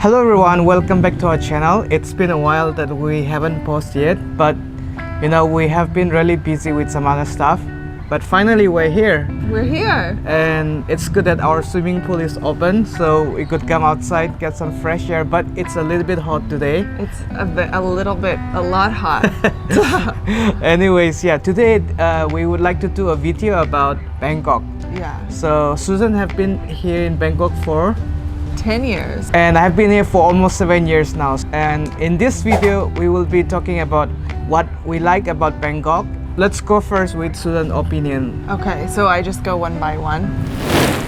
Hello everyone, welcome back to our channel. It's been a while that we haven't posted yet, but we have been really busy with some other stuff. But finally we're here. We're here. And it's good that our swimming pool is open, so we could come outside, get some fresh air, but it's a little bit hot today. It's a lot hot. Anyways, yeah, today we would like to do a video about Bangkok. Yeah. So Susan have been here in Bangkok for 10 years. And I've been here for almost 7 years now. And in this video, we will be talking about what we like about Bangkok. Let's go first with Susan's opinion. Okay, so I just go one by one.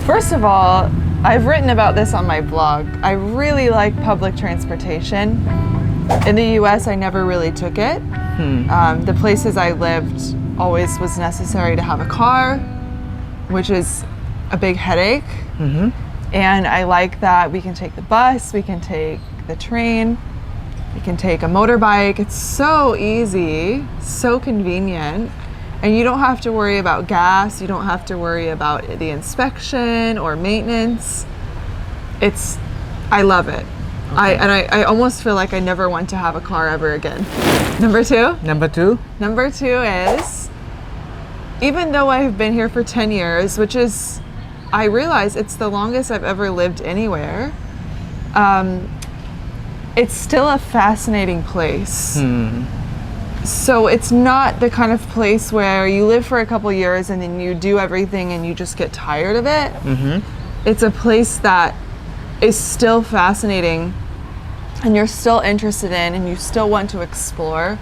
First of all, I've written about this on my blog. I really like public transportation. In the US, I never really took it. The places I lived always was necessary to have a car, which is a big headache. And I like that we can take the bus, we can take the train, we can take a motorbike. It's so easy, so convenient. And you don't have to worry about gas, you don't have to worry about the inspection or maintenance. I love it. Okay. I almost feel like I never want to have a car ever again. Number two? Number two? Number two is, even though I've been here for 10 years, which is, I realize it's the longest I've ever lived anywhere, it's still a fascinating place. So it's not the kind of place where you live for a couple years and then you do everything and you just get tired of it. It's a place that is still fascinating and you're still interested in and you still want to explore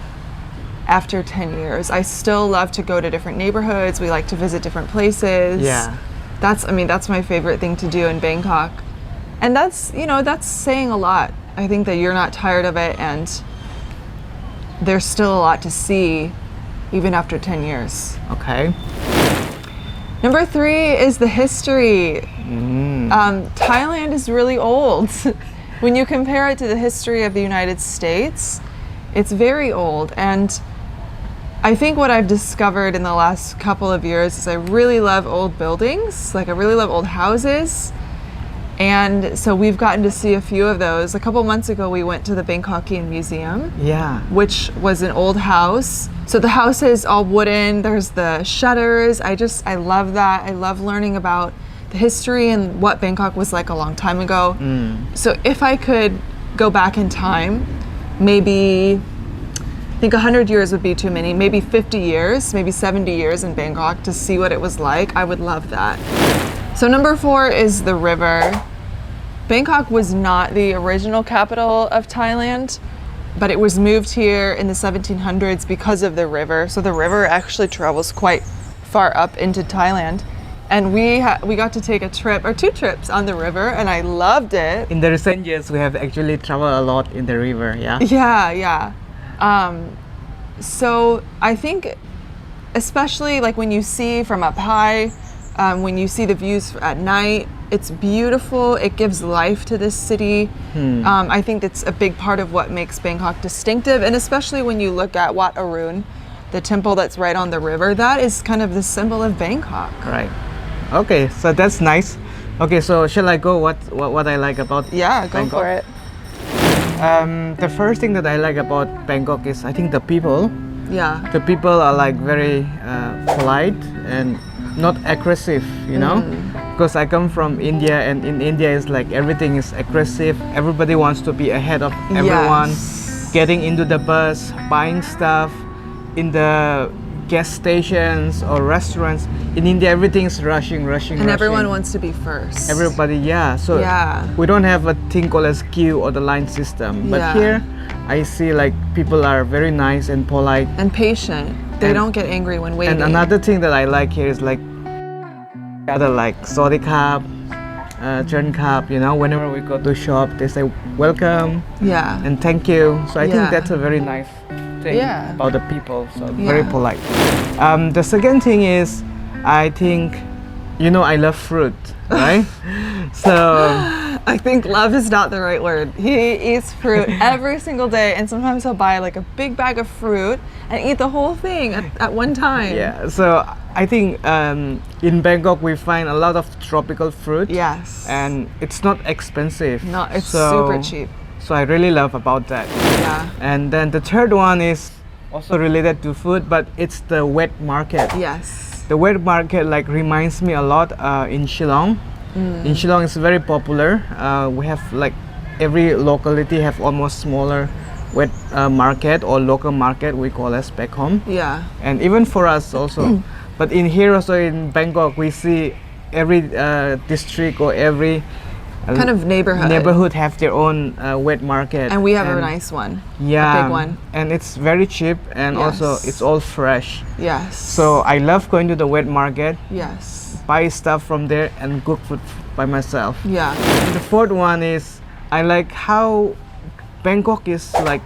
after 10 years. I still love to go to different neighborhoods. We like to visit different places. Yeah. That's my favorite thing to do in Bangkok. And that's saying a lot. I think that you're not tired of it and there's still a lot to see even after 10 years. Okay. Number three is the history. Thailand is really old. When you compare it to the history of the United States, it's very old. And I think what I've discovered in the last couple of years is I really love old buildings. Like I really love old houses. And so we've gotten to see a few of those. A couple months ago, we went to the Bangkokian Museum, which was an old house. So the house is all wooden. There's the shutters. I love that. I love learning about the history and what Bangkok was like a long time ago. So if I could go back in time, maybe, I think 100 years would be too many, maybe 50 years, maybe 70 years in Bangkok to see what it was like, I would love that. So number four is the river. Bangkok was not the original capital of Thailand, but it was moved here in the 1700s because of the river. So the river actually travels quite far up into Thailand. And we got to take a trip, or two trips on the river, and I loved it. In the recent years, we have actually traveled a lot in the river, yeah? Yeah. So I think, especially like when you see from up high, when you see the views at night, it's beautiful. It gives life to this city. I think that's a big part of what makes Bangkok distinctive. And especially when you look at Wat Arun, the temple that's right on the river, that is kind of the symbol of Bangkok. Right. Okay, so that's nice. Okay, so shall I go what I like about Bangkok? For it. The first thing that I like about Bangkok is I think the people. Yeah. The people are like very polite and not aggressive, because I come from India and in India it's like everything is aggressive. Everybody wants to be ahead of everyone. Getting into the bus, buying stuff in the gas stations or restaurants. In India everything is rushing. And everyone wants to be first. Everybody, so we don't have a thing called as queue or the line system. But here I see like people are very nice and polite. And patient. They don't get angry when waiting. And another thing that I like here is like other like Sawasdee Krap, Chern Krap, whenever we go to shop, they say welcome and thank you. So I think that's a very nice thing about the people. So very polite. The second thing is, I think, I love fruit, right? So I think love is not the right word. He eats fruit every single day, and sometimes he'll buy like a big bag of fruit and eat the whole thing at one time. Yeah, so I think in Bangkok we find a lot of tropical fruit. Yes. And it's not expensive. No, it's So- super cheap. So I really love about that. Yeah. And then the third one is also related to food, but it's the wet market. Yes. The wet market like reminds me a lot in Shillong. In Shillong it's very popular. We have like every locality have almost smaller wet market or local market we call as back home. Yeah. And even for us also. But in here also in Bangkok we see every district or every Kind of neighborhood have their own wet market. And we have a nice one. Yeah, A big one. and it's very cheap and also Yes. it's all fresh. Yes. So I love going to the wet market, Yes. buy stuff from there and cook food by myself. Yeah. And the fourth one is I like how Bangkok is like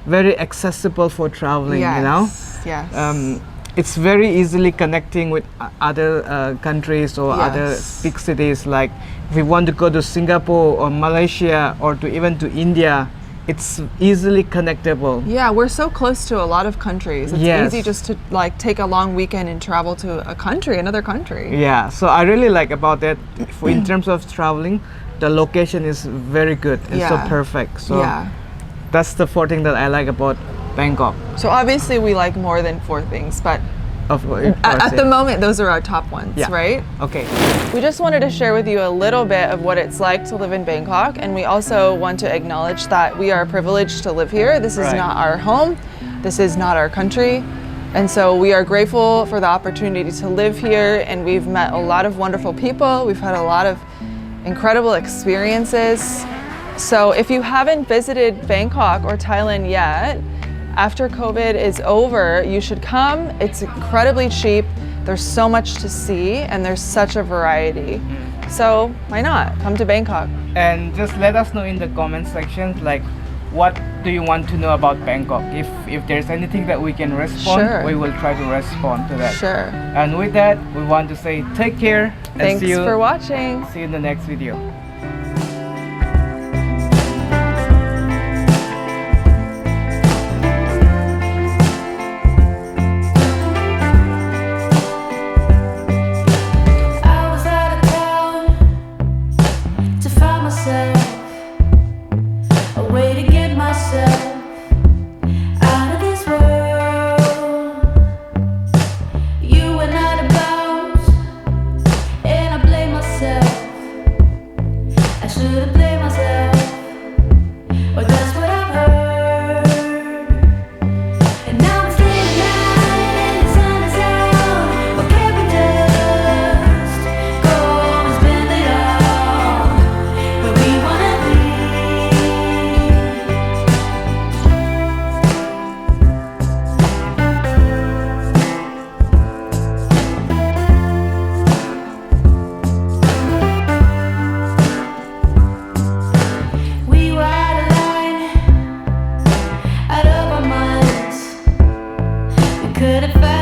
very accessible for traveling, Yes. you know? Yes. It's very easily connecting with other countries or other Yes. big cities. Like if we want to go to Singapore or Malaysia or to even to India, it's easily connectable. Yeah, we're so close to a lot of countries. It's Yes. easy just to like take a long weekend and travel to a country, another country. Yeah, so I really like about that. In terms of traveling, the location is very good and so Yeah. perfect. So Yeah. that's the fourth thing that I like about Bangkok. So obviously we like more than 4 things, but Of course, at the moment those are our top ones, Yeah. right? Okay. We just wanted to share with you a little bit of what it's like to live in Bangkok, and we also want to acknowledge that we are privileged to live here. This is Right. not our home, this is not our country, and so we are grateful for the opportunity to live here, and we've met a lot of wonderful people. We've had a lot of incredible experiences. So if you haven't visited Bangkok or Thailand yet, after COVID is over, you should come. It's incredibly cheap. There's so much to see and there's such a variety. So why not? Come to Bangkok. And just let us know in the comment section, like, what do you want to know about Bangkok? If there's anything that we can respond, Sure. we will try to respond to that. Sure. And with that, we want to say take care and Thanks see you. for watching. See you in the next video. I was out of town to find myself a way to get myself out of this world. You were not about, and I blame myself. I should have blamed myself, or that's what I've heard. And now I'm staying the night and the sun is out. What can we just go and spend it all where we wanna be? We were out of line, out of our minds. We couldn't find